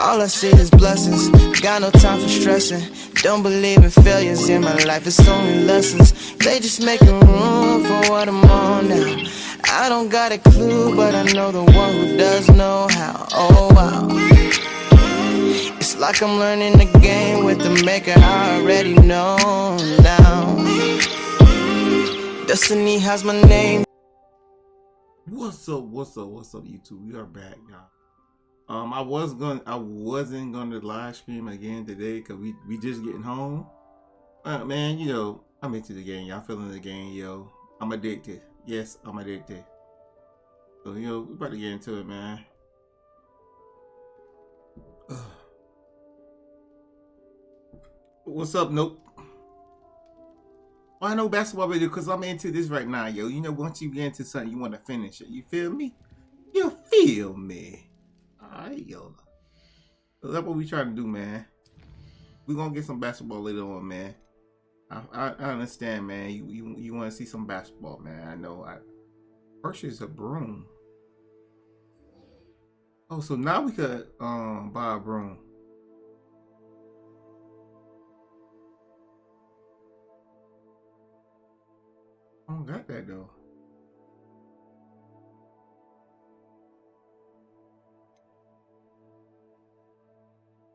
All I see is blessings, got no time for stressing. Don't believe in failures in my life, it's only lessons. They just making room for what I'm on now. I don't got a clue, but I know the one who does know how. Oh wow, it's like I'm learning the game with the maker I already know now. Destiny has my name. What's up, YouTube? We are back, y'all. I wasn't gonna live stream again today because we just getting home. Man, you know, I'm into the game. Y'all feeling the game, yo. I'm addicted. Yes, I'm addicted. So, you know, we about to get into it, man. What's up, Nope? Well, I know basketball video because I'm into this right now, yo. You know, once you get into something, you want to finish it. You feel me? You feel me? Alright, yo. So that's what we trying to do, man. We're gonna get some basketball later on, man. I understand, man. You want to see some basketball, man. I know. Purchase a broom. Oh, so now we could buy a broom. I don't got that though.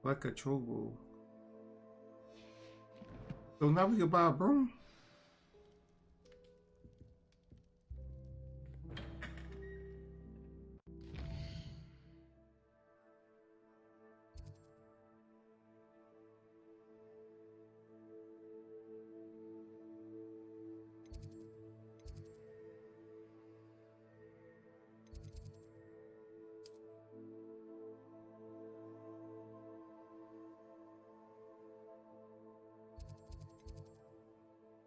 Like a trouble. So now we can buy a broom.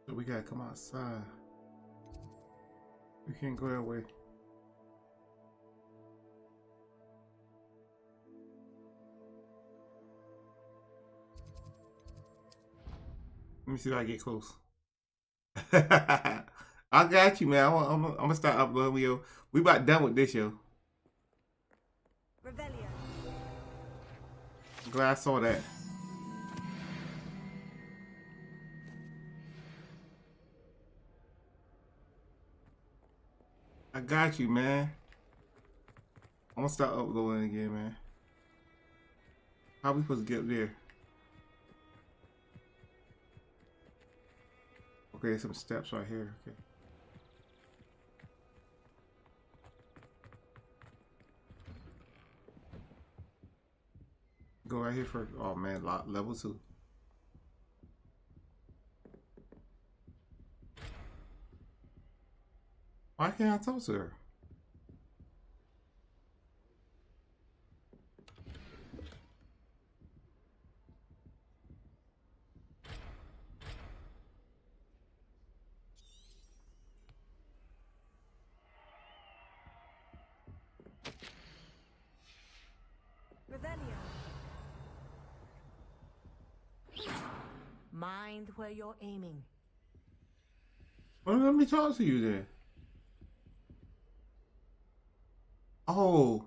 So we gotta come outside. We can't go that way. Let me see if I get close. I got you, man. I'm gonna start uploading, yo. We about done with this, yo. I'm glad I saw that. I got you, man. I'm gonna start uploading again, man. How we supposed to get up there? Okay, some steps right here. Okay. Go right here first. Oh man, level 2. Why can't I talk to her? Mind where you're aiming. Well, let me talk to you then. Oh,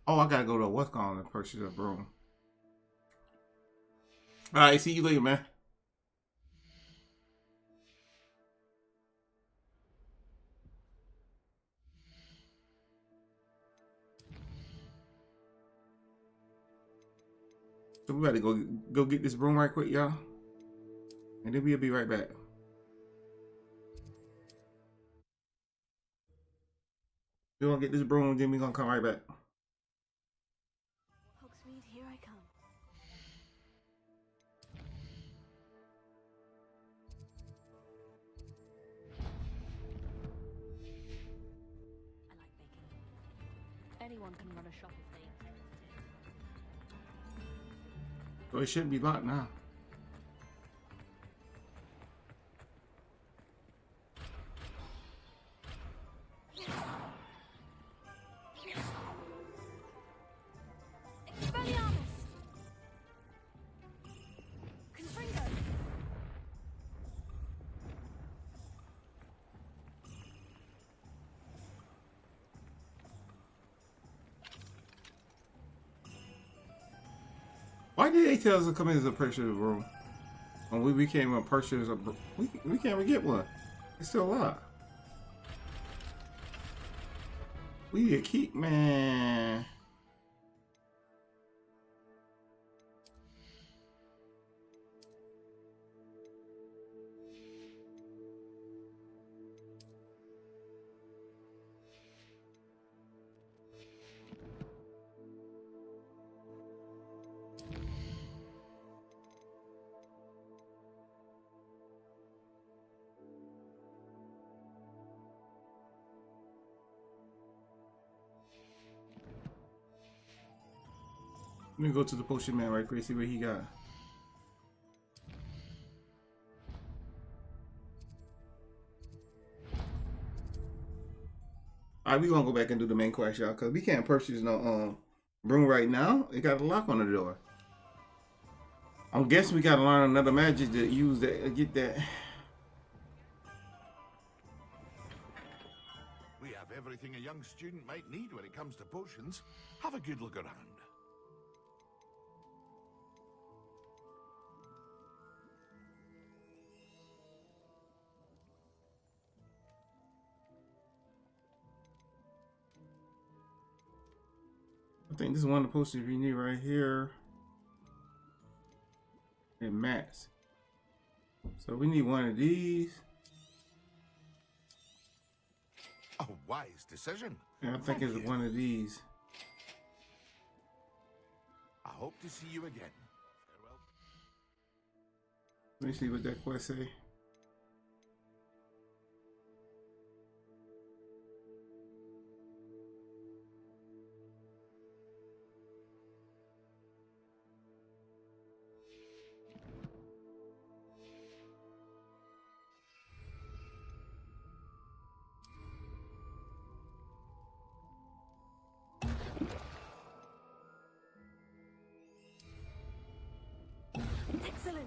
I gotta go to what's called and purchase a broom. All right, see you later, man. So we gotta go get this broom right quick, y'all, and then we'll be right back. We're gonna get this broom, then we're gonna come right back. Hogsmeade, here I come. I like baking. Anyone can run a shop if they. So it shouldn't be locked now. Why did they tell us to come in as a purchase room? When we became a purchase, we can't even get one. It's still locked. We need to keep, man. Let me go to the potion man right quick, see what he got. Alright, we gonna go back and do the main quest, y'all, cause we can't purchase no broom right now. It got a lock on the door. I'm guessing we gotta learn another magic to use that, get that. We have everything a young student might need when it comes to potions. Have a good look around. I think this is one of the potions we need right here. And mats. So we need one of these. A wise decision. And I think Thank it's you. one of these. I hope to see you again. Farewell. Let me see what that quest say. Excellent.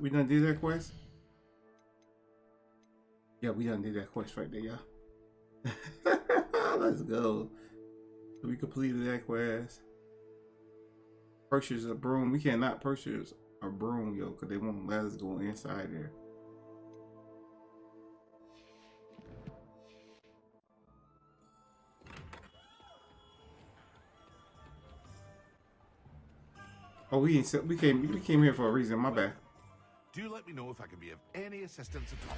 We done did that quest? Yeah, we done did that quest right there, y'all. Let's go. So we completed that quest. Purchase a broom. We cannot purchase a broom, yo, because they won't let us go inside there. Oh, we came here for a reason. My bad. Do let me know if I can be of any assistance at all.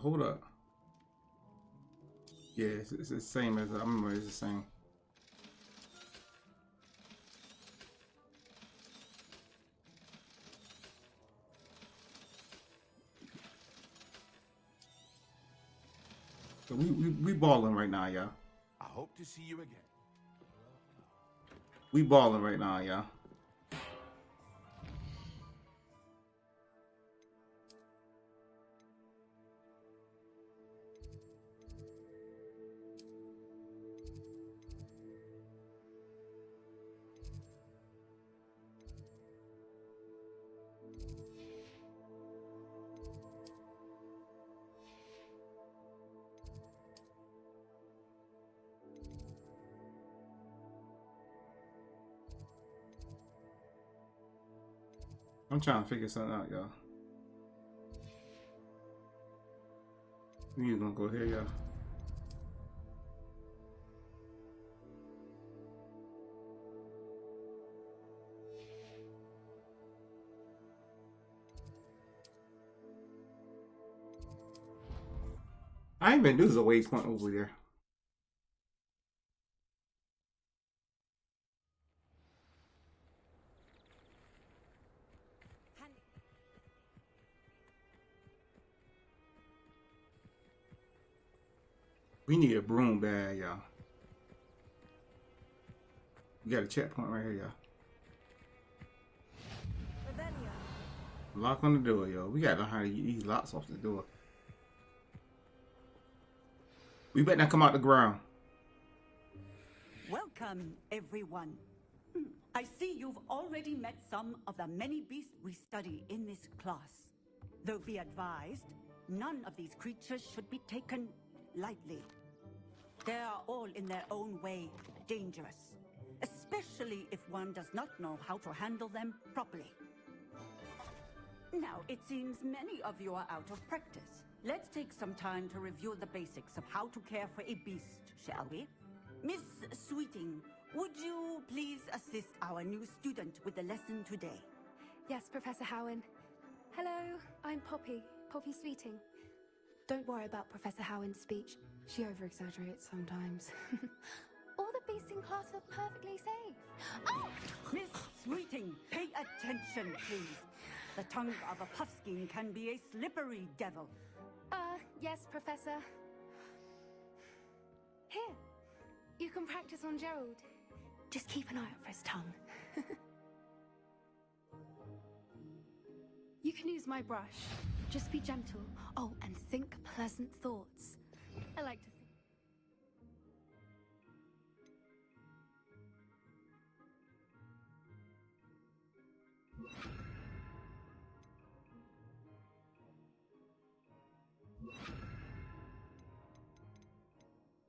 Hold up. Yeah, it's the same as I remember. It's the same. So we balling right now, y'all. I hope to see you again. We balling right now, y'all. I'm trying to figure something out, y'all. We gonna go here, y'all. I ain't been do a waypoint over there. We need a broom bag, y'all. We got a checkpoint right here, y'all. Lock on the door, yo. We gotta learn how to get these locks off the door. We better not come out the ground. Welcome Welcome, everyone. I see you've already met some of the many beasts we study in this class. Though be advised, none of these creatures should be taken lightly. They are all in their own way dangerous, especially if one does not know how to handle them properly. Now, it seems many of you are out of practice. Let's take some time to review the basics of how to care for a beast, shall we? Miss Sweeting, would you please assist our new student with the lesson today? Yes, Professor Howen. Hello, I'm Poppy Sweeting. Don't worry about Professor Howen's speech. She over-exaggerates sometimes. All the beasts in class are perfectly safe. Oh! Miss Sweeting, pay attention, please. The tongue of a puffskein can be a slippery devil. Yes, Professor. Here, you can practice on Gerald. Just keep an eye out for his tongue. You can use my brush. Just be gentle. Oh, and think pleasant thoughts. I like to think.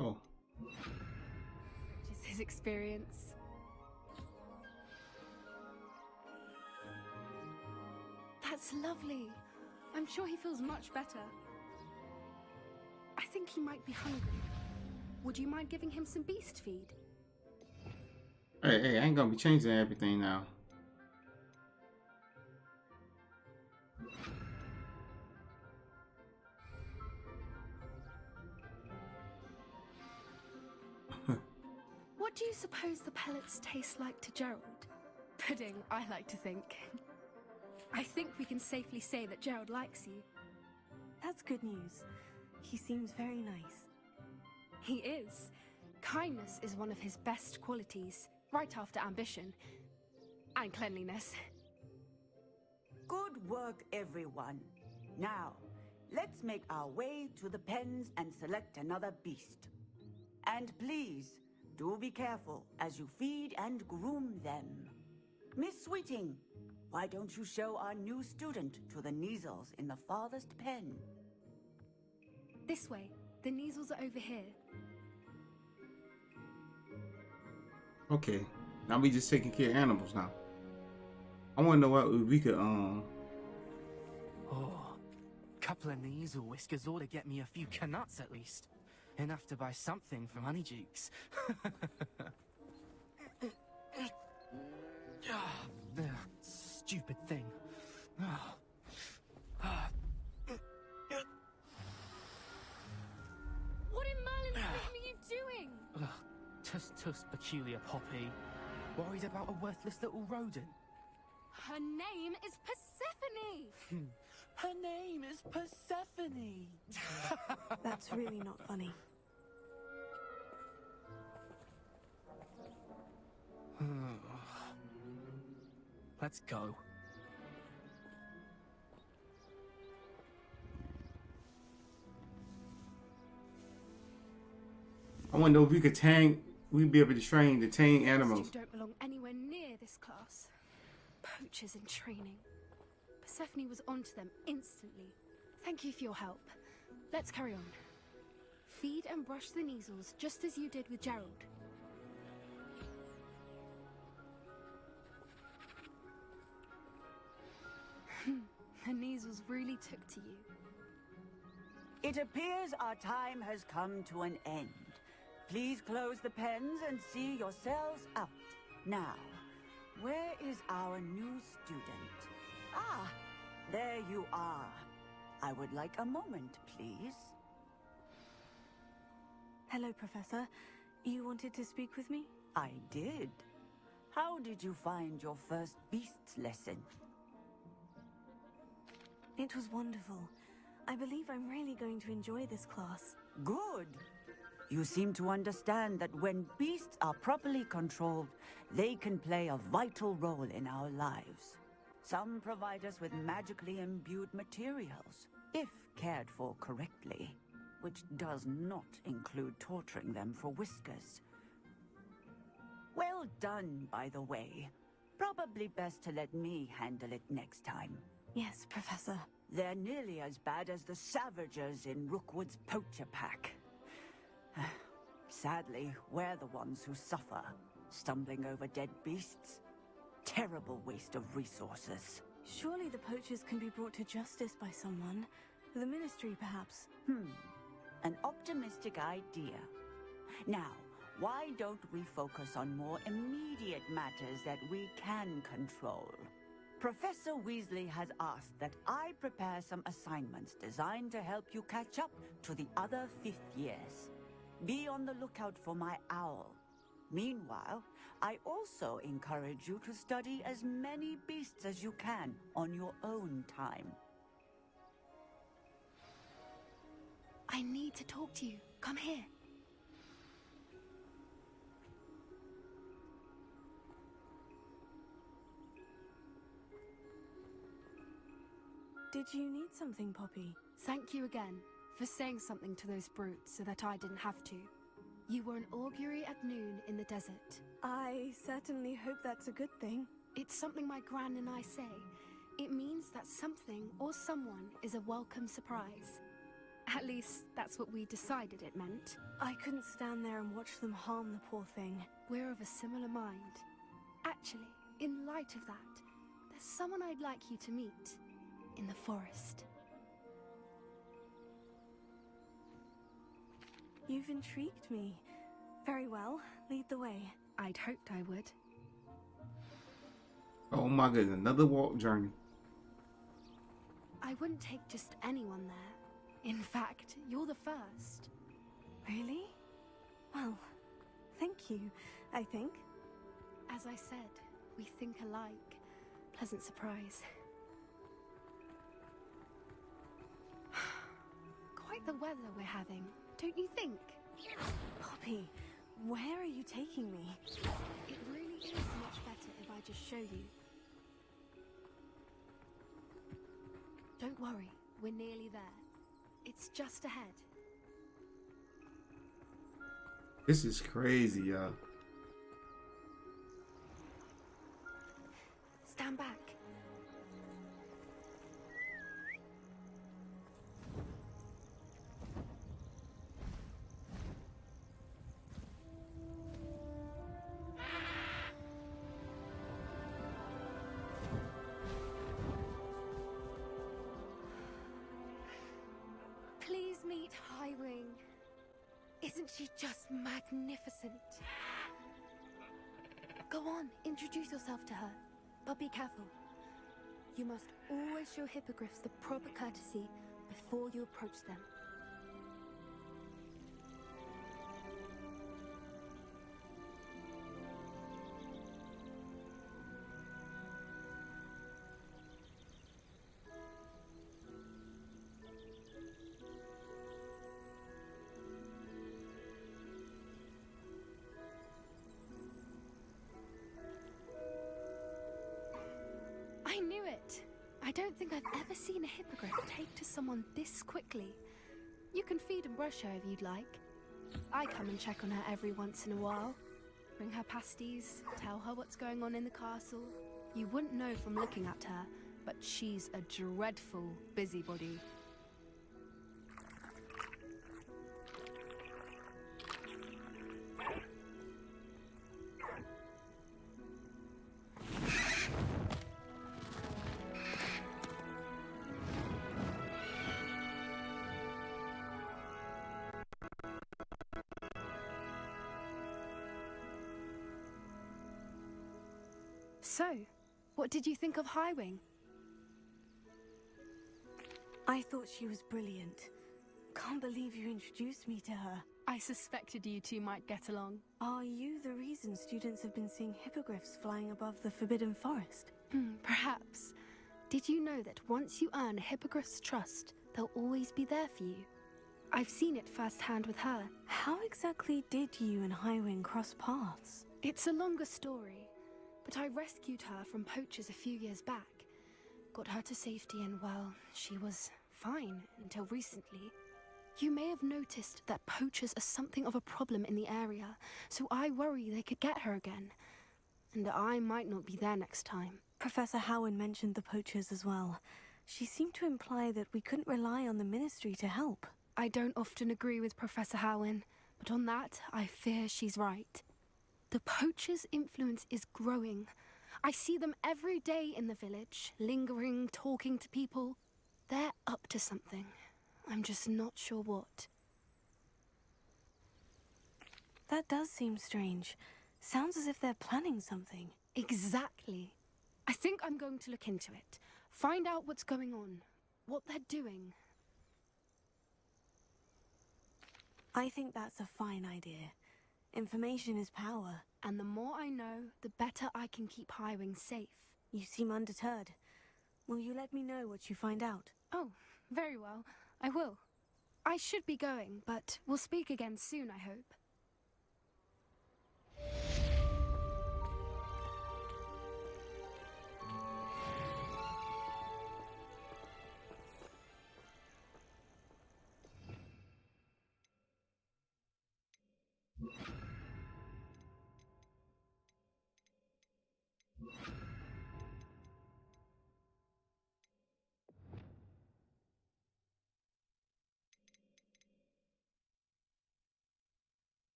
Oh. Just his experience. That's lovely. I'm sure he feels much better. I think he might be hungry. Would you mind giving him some beast feed? Hey, I ain't gonna be changing everything now. What do you suppose the pellets taste like to Gerald? Pudding, I like to think. I think we can safely say that Gerald likes you. That's good news. He seems very nice. He is. Kindness is one of his best qualities, right after ambition. And cleanliness. Good work, everyone. Now, let's make our way to the pens and select another beast. And please, do be careful as you feed and groom them. Miss Sweeting, why don't you show our new student to the Neasels in the farthest pen? This way. The Neasels are over here. Okay, now we just taking care of animals now. I want to know what we could Oh, couple of Neasel whiskers ought to get me a few canuts at least. Enough to buy something from Honeydukes. Stupid thing. What in Merlin's name are you doing? Tuss, peculiar Poppy. Worried about a worthless little rodent? Her name is Persephone! Her name is Persephone! That's really not funny. Let's go. I want to know if we could we'd be able to train the tame animals. You don't belong anywhere near this class. Poachers in training. Persephone was onto them instantly. Thank you for your help. Let's carry on. Feed and brush the Neasels just as you did with Gerald. The Neasels really took to you. It appears our time has come to an end. Please close the pens and see yourselves out. Now, where is our new student? Ah, there you are. I would like a moment, please. Hello, Professor. You wanted to speak with me? I did. How did you find your first beasts lesson? It was wonderful. I believe I'm really going to enjoy this class. Good. You seem to understand that when beasts are properly controlled, they can play a vital role in our lives. Some provide us with magically imbued materials, if cared for correctly, which does not include torturing them for whiskers. Well done, by the way. Probably best to let me handle it next time. Yes, Professor. They're nearly as bad as the Savagers in Rookwood's poacher pack. Sadly, we're the ones who suffer, stumbling over dead beasts. Terrible waste of resources. Surely the poachers can be brought to justice by someone. The Ministry, perhaps. An optimistic idea. Now, why don't we focus on more immediate matters that we can control? Professor Weasley has asked that I prepare some assignments designed to help you catch up to the other 5th years. Be on the lookout for my owl. Meanwhile, I also encourage you to study as many beasts as you can on your own time. I need to talk to you. Come here. Did you need something, Poppy? Thank you again for saying something to those brutes so that I didn't have to. You were an augury at noon in the desert. I certainly hope that's a good thing. It's something my gran and I say. It means that something or someone is a welcome surprise. At least, that's what we decided it meant. I couldn't stand there and watch them harm the poor thing. We're of a similar mind. Actually, in light of that, there's someone I'd like you to meet. In the forest. You've intrigued me. Very well. Lead the way. I'd hoped I would. Oh my goodness, another walk journey. I wouldn't take just anyone there. In fact, you're the first. Really? Well, thank you, I think. As I said, we think alike. Pleasant surprise. Quite the weather we're having, don't you think? Poppy, where are you taking me? It really is much better if I just show you. Don't worry, we're nearly there. It's just ahead. This is crazy, y'all. Stand back. Please meet Highwing. Isn't she just magnificent? Go on, introduce yourself to her. But be careful. You must always show hippogriffs the proper courtesy before you approach them. I knew it! I don't think I've ever seen a hippogriff take to someone this quickly. You can feed and brush her if you'd like. I come and check on her every once in a while. Bring her pasties, tell her what's going on in the castle. You wouldn't know from looking at her, but she's a dreadful busybody. So, what did you think of Highwing? I thought she was brilliant. Can't believe you introduced me to her. I suspected you two might get along. Are you the reason students have been seeing hippogriffs flying above the Forbidden Forest? Perhaps. Did you know that once you earn a hippogriff's trust, they'll always be there for you? I've seen it firsthand with her. How exactly did you and Highwing cross paths? It's a longer story, but I rescued her from poachers a few years back. Got her to safety and, well, she was fine until recently. You may have noticed that poachers are something of a problem in the area, so I worry they could get her again. and I might not be there next time. Professor Howin mentioned the poachers as well. She seemed to imply that we couldn't rely on the Ministry to help. I don't often agree with Professor Howin, but on that, I fear she's right. The poachers' influence is growing. I see them every day in the village, lingering, talking to people. They're up to something. I'm just not sure what. That does seem strange. Sounds as if they're planning something. Exactly. I think I'm going to look into it. Find out what's going on. What they're doing. I think that's a fine idea. Information is power. And the more I know, the better I can keep Highwing safe. You seem undeterred. Will you let me know what you find out? Oh, very well. I will. I should be going, but we'll speak again soon, I hope.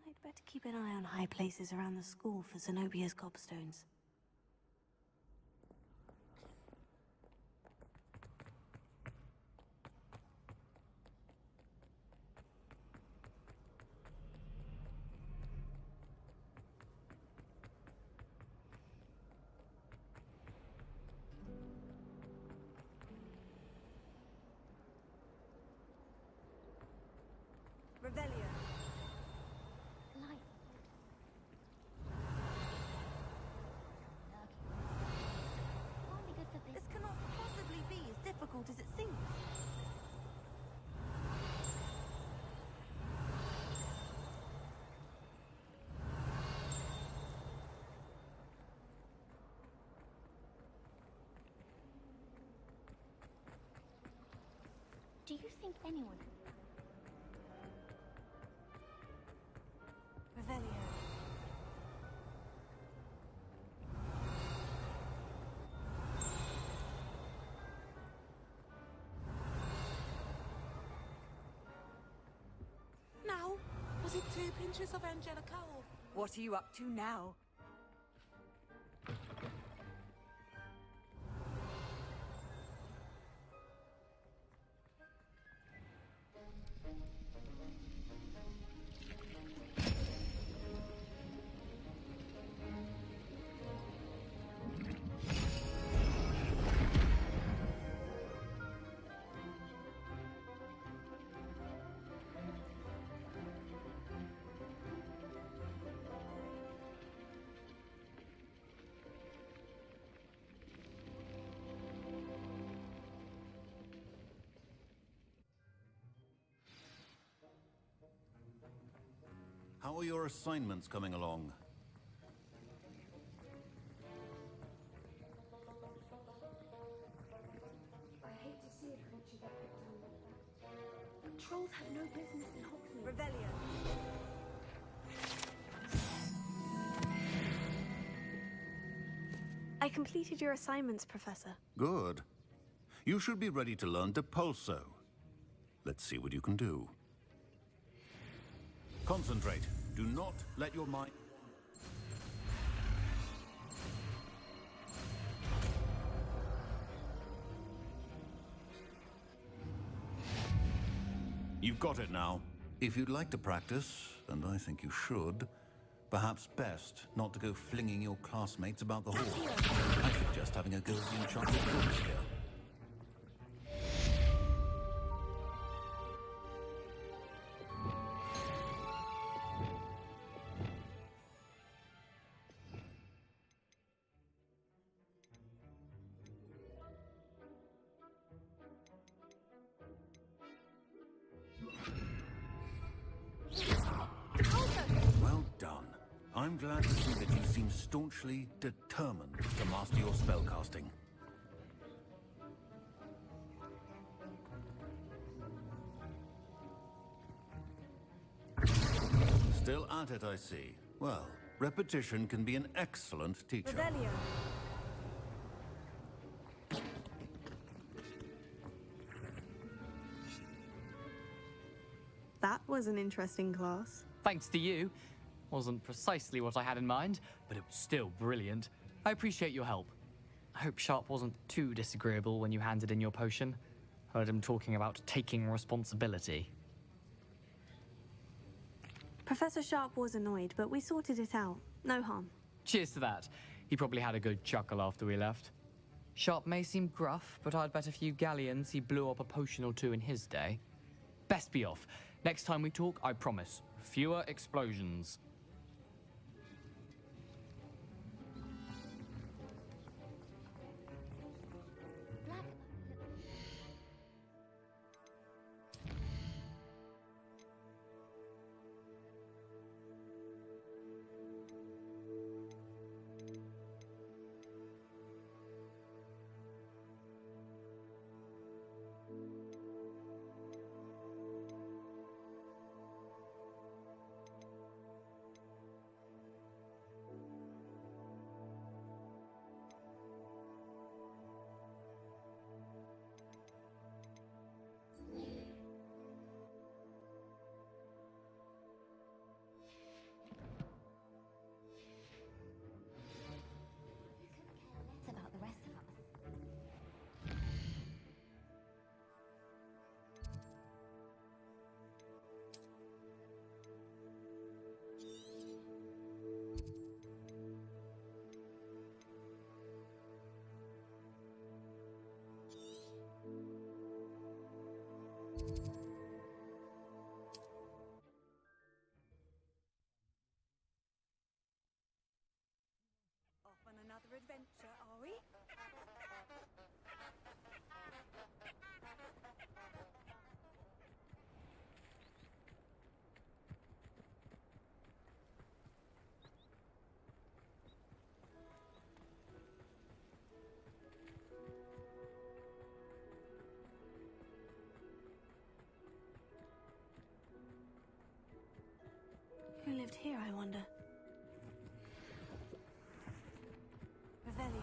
I'd better keep an eye on high places around the school for Zenobia's gobstones. Revelio. Light. Won't be good for This business. cannot possibly be as difficult as it seems. Do you think anyone... Revelio. Now, was it 2 pinches of Angelica or... What are you up to now? How are your assignments coming along? I hate to see a creature get picked on like that. The trolls have no business in Hogsmeade. Revelio. I completed your assignments, Professor. Good. You should be ready to learn Depulso. Let's see what you can do. Concentrate. Do not let your mind... You've got it now. If you'd like to practice, and I think you should, Perhaps best not to go flinging your classmates about the hall. I suggest having a go at the enchanted books here. Well done. I'm glad to see that you seem staunchly determined to master your spellcasting. Still at it, I see. Well, repetition can be an excellent teacher. Revelio. That was an interesting class. Thanks to you. Wasn't precisely what I had in mind, but it was still brilliant. I appreciate your help. I hope Sharp wasn't too disagreeable when you handed in your potion. Heard him talking about taking responsibility. Professor Sharp was annoyed, but we sorted it out. No harm. Cheers to that. He probably had a good chuckle after we left. Sharp may seem gruff, but I'd bet a few galleons he blew up a potion or two in his day. Best be off. Next time we talk, I promise, fewer explosions. About the rest of us. Off on another adventure, are we? Who lived here, I wonder? Revelio.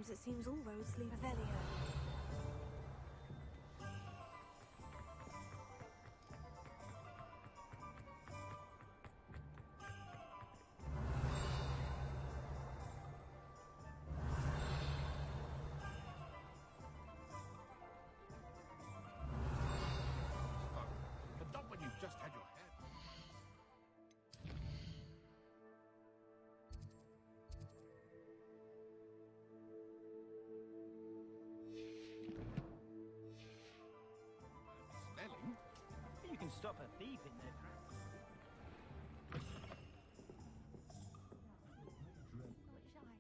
Sometimes it seems all roads lead Revelio. But not when you've just had your hair. Smelling? You can stop a thief in their tracks.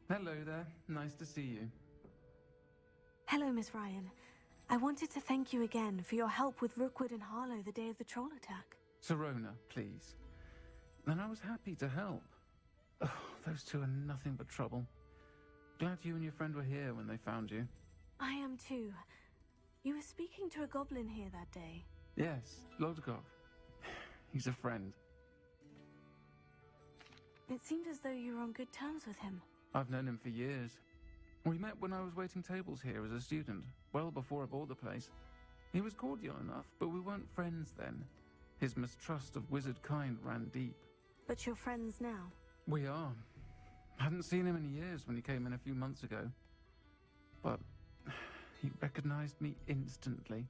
Hello there. Nice to see you. Hello, Miss Ryan. I wanted to thank you again for your help with Rookwood and Harlow the day of the troll attack. Serona, please. And I was happy to help. Oh, those two are nothing but trouble. Glad you and your friend were here when they found you. I am too. You were speaking to a goblin here that day. Yes, Lodgok. He's a friend. It seemed as though you were on good terms with him. I've known him for years. We met when I was waiting tables here as a student, well before I bought the place. He was cordial enough, but we weren't friends then. His mistrust of wizard kind ran deep. But you're friends now? We are. Hadn't seen him in years when he came in a few months ago. But he recognized me instantly,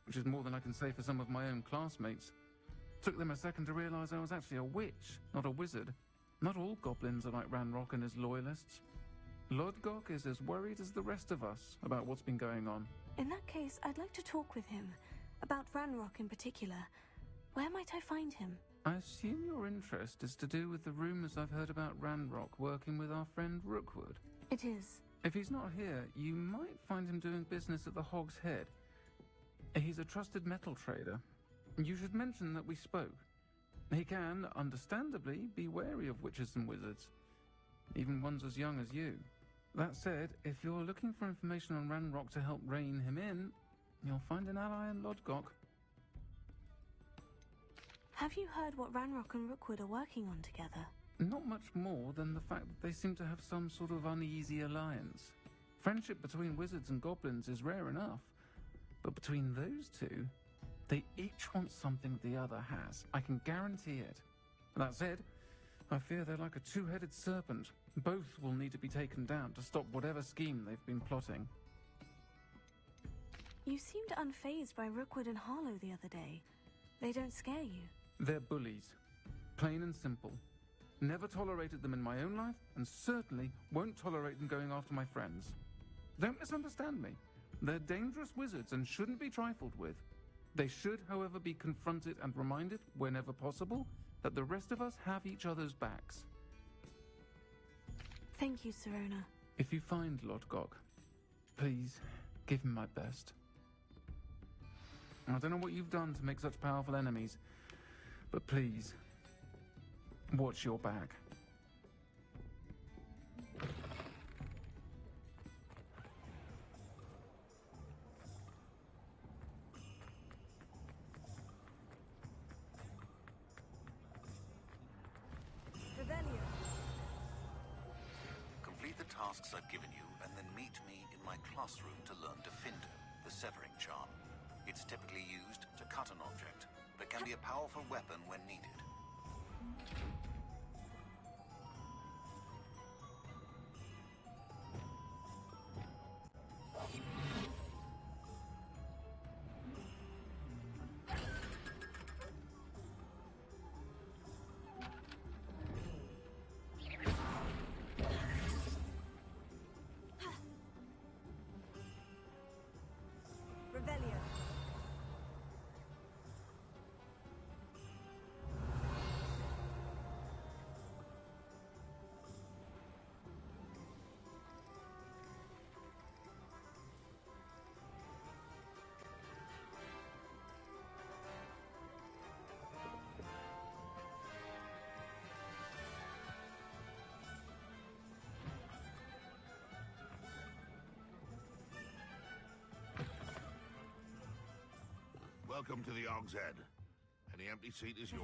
which is more than I can say for some of my own classmates. Took them a second to realize I was actually a witch, not a wizard. Not all goblins are like Ranrock and his loyalists. Lodgok is as worried as the rest of us about what's been going on. In that case, I'd like to talk with him. About Ranrock in particular. Where might I find him? I assume your interest is to do with the rumors I've heard about Ranrock working with our friend Rookwood. It is. If he's not here, you might find him doing business at the Hog's Head. He's a trusted metal trader. You should mention that we spoke. He can, understandably, be wary of witches and wizards, even ones as young as you. That said, if you're looking for information on Ranrock to help rein him in, you'll find an ally in Lodgok. Have you heard what Ranrock and Rookwood are working on together? Not much more than the fact that they seem to have some sort of uneasy alliance. Friendship between wizards and goblins is rare enough, but between those two, they each want something the other has. I can guarantee it. That said, I fear they're like a two-headed serpent. Both will need to be taken down to stop whatever scheme they've been plotting. You seemed unfazed by Rookwood and Harlow the other day. They don't scare you. They're bullies. Plain and simple. Never tolerated them in my own life, and certainly won't tolerate them going after my friends. Don't misunderstand me. They're dangerous wizards and shouldn't be trifled with. They should, however, be confronted and reminded, whenever possible, that the rest of us have each other's backs. Thank you, Serona. If you find Lodgok, please give him my best. I don't know what you've done to make such powerful enemies, but please, watch your back. Complete the tasks I've given you, and then meet me in my classroom to learn Defindo, the severing charm. It's typically used to cut an object, but can be a powerful weapon when needed. Revelio. Welcome to the Hog's Head. Any empty seat is yours.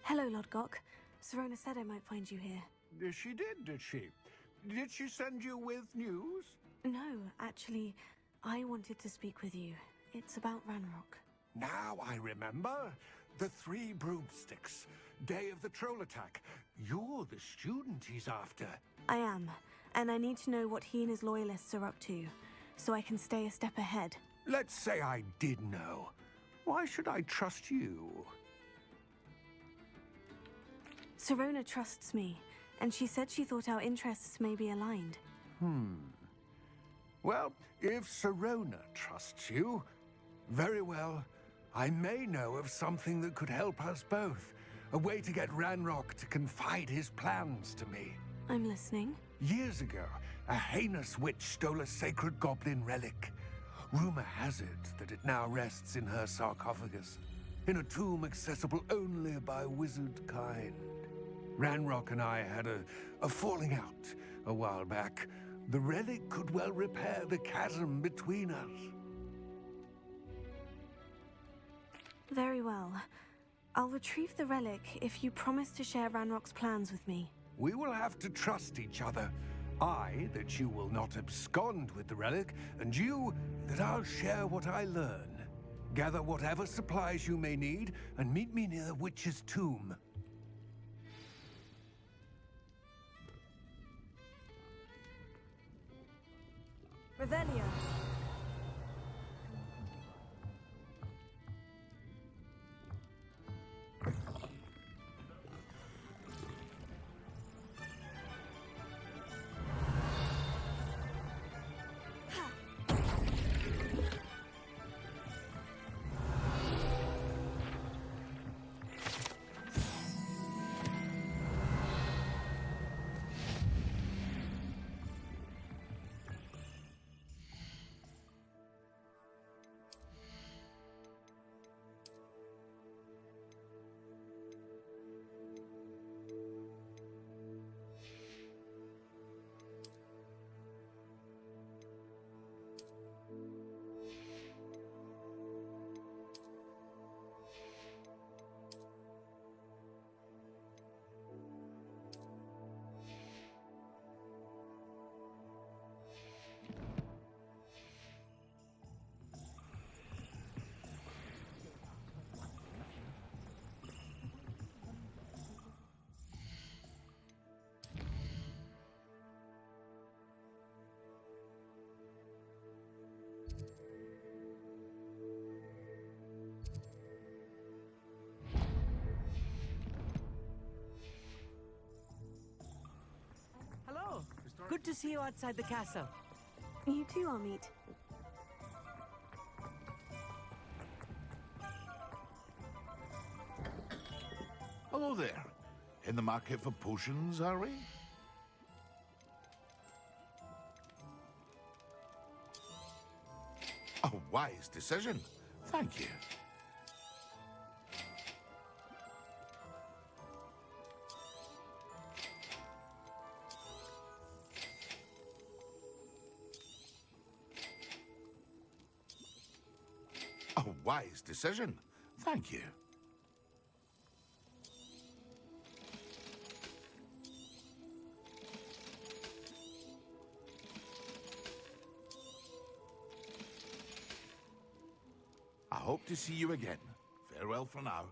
Hello, Lodgok. Serona said I might find you here. She did, did she? Did she send you with news? No, actually, I wanted to speak with you. It's about Ranrock. Now I remember. The 3 broomsticks. Day of the troll attack. You're the student he's after. I am, and I need to know what he and his loyalists are up to, so I can stay a step ahead. Let's say I did know. Why should I trust you? Serona trusts me, and she said she thought our interests may be aligned. Well, if Serona trusts you, very well. I may know of something that could help us both. A way to get Ranrock to confide his plans to me. I'm listening. Years ago, a heinous witch stole a sacred goblin relic. Rumor has it that it now rests in her sarcophagus, in a tomb accessible only by wizard kind. Ranrock and I had a falling out a while back. The relic could well repair the chasm between us. Very well. I'll retrieve the relic if you promise to share Ranrock's plans with me. We will have to trust each other. I, that you will not abscond with the relic, and you, that I'll share what I learn. Gather whatever supplies you may need, and meet me near the witch's tomb. Revelio. Hello. Good to see you outside the castle. You too, Amit. Hello there. In the market for potions, are we? A wise decision. Thank you. A wise decision. Thank you. I hope to see you again. Farewell for now.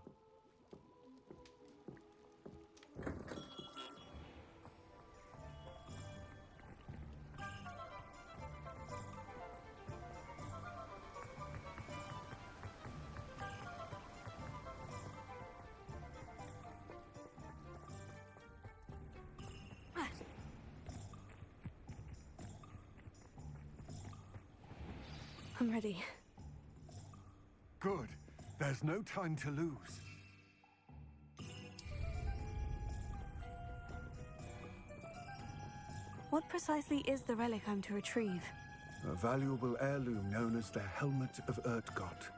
I'm ready. Good. There's no time to lose. What precisely is the relic I'm to retrieve? A valuable heirloom known as the Helmet of Urtgott.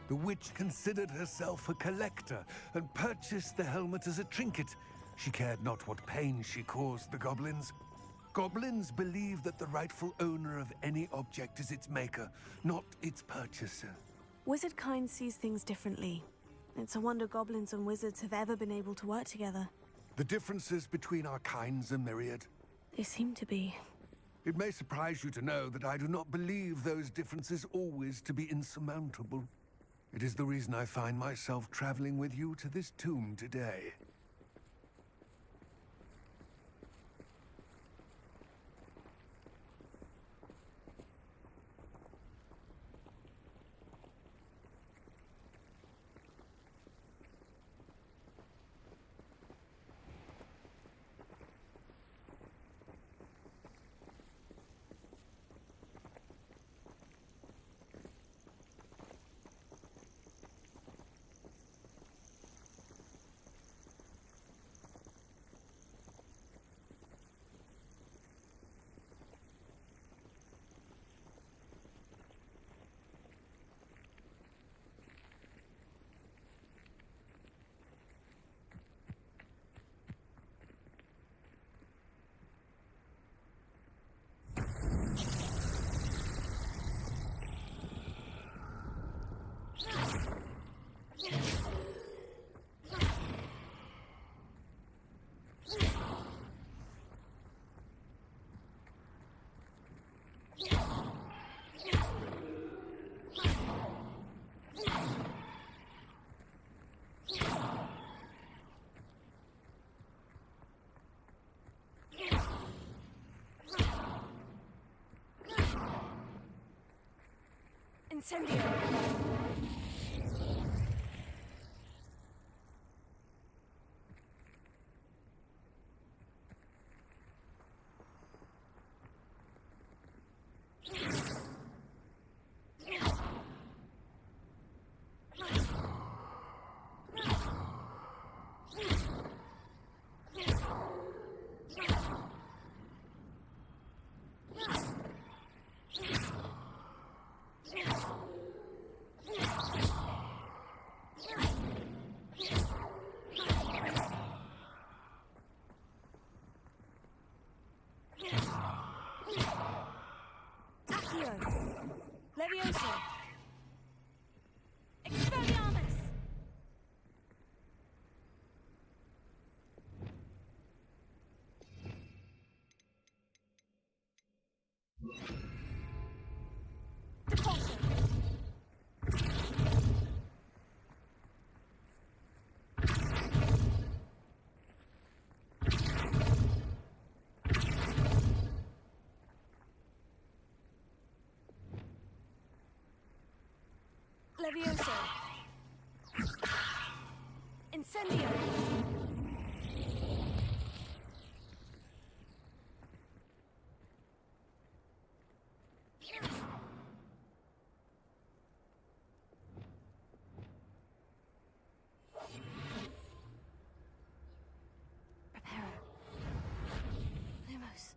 The witch considered herself a collector and purchased the helmet as a trinket. She cared not what pain she caused the goblins. Goblins believe that the rightful owner of any object is its maker, not its purchaser. Wizard kind sees things differently. It's a wonder goblins and wizards have ever been able to work together. The differences between our kinds are myriad. They seem to be. It may surprise you to know that I do not believe those differences always to be insurmountable. It is the reason I find myself traveling with you to this tomb today. Incendio! Levioso! Expelliarmus! Depulso! Levioso! Incendio! Preparo. Lumos.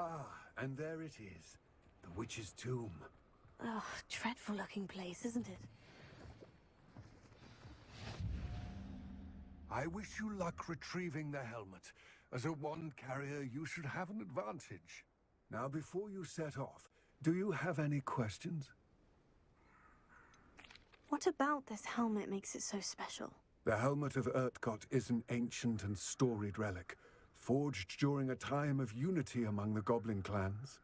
Ah, and there it is. The witch's tomb. Oh, dreadful looking place, isn't it? I wish you luck retrieving the helmet. As a wand carrier, you should have an advantage. Now, before you set off, do you have any questions? What about this helmet makes it so special? The helmet of Urtkot is an ancient and storied relic, forged during a time of unity among the goblin clans.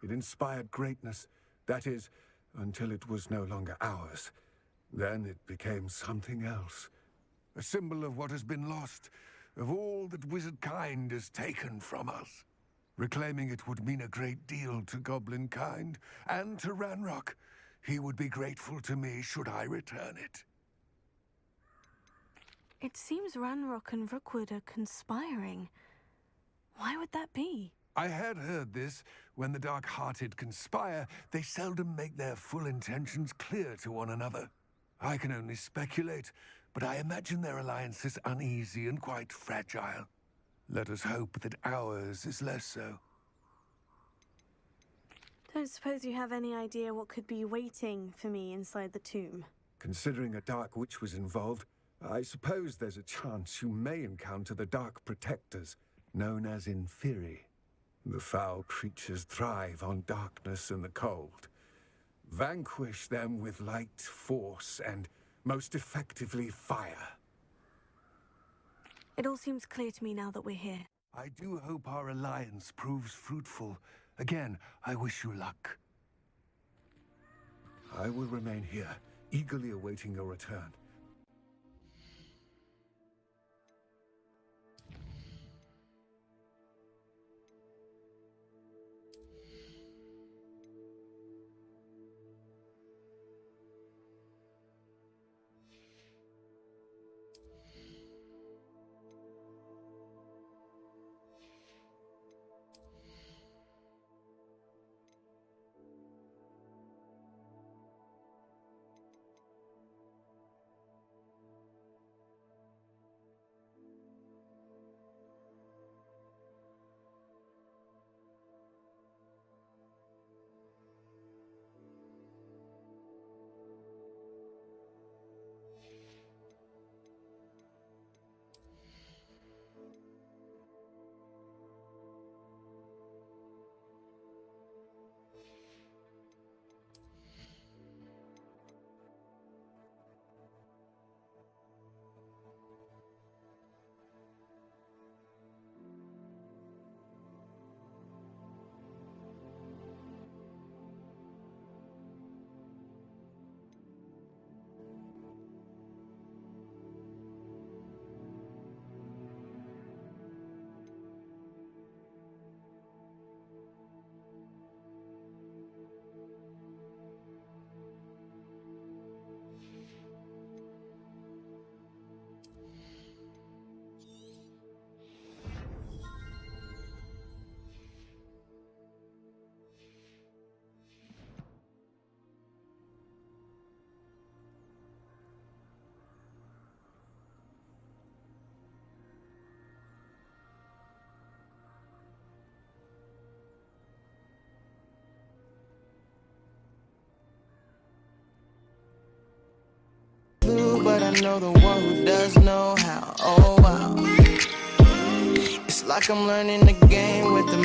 It inspired greatness, that is, until it was no longer ours. Then it became something else. A symbol of what has been lost, of all that wizard kind has taken from us. Reclaiming it would mean a great deal to goblin kind, and to Ranrock. He would be grateful to me should I return it. It seems Ranrock and Rookwood are conspiring. Why would that be? I had heard this. When the dark-hearted conspire, they seldom make their full intentions clear to one another. I can only speculate, but I imagine their alliance is uneasy and quite fragile. Let us hope that ours is less so. Don't suppose you have any idea what could be waiting for me inside the tomb? Considering a dark witch was involved, I suppose there's a chance you may encounter the Dark Protectors, known as Inferi. The foul creatures thrive on darkness and the cold. Vanquish them with light, force, and most effectively fire. It all seems clear to me now that we're here. I do hope our alliance proves fruitful. Again, I wish you luck. I will remain here, eagerly awaiting your return. But I know the one who does know how. Oh wow, it's like I'm learning the game with the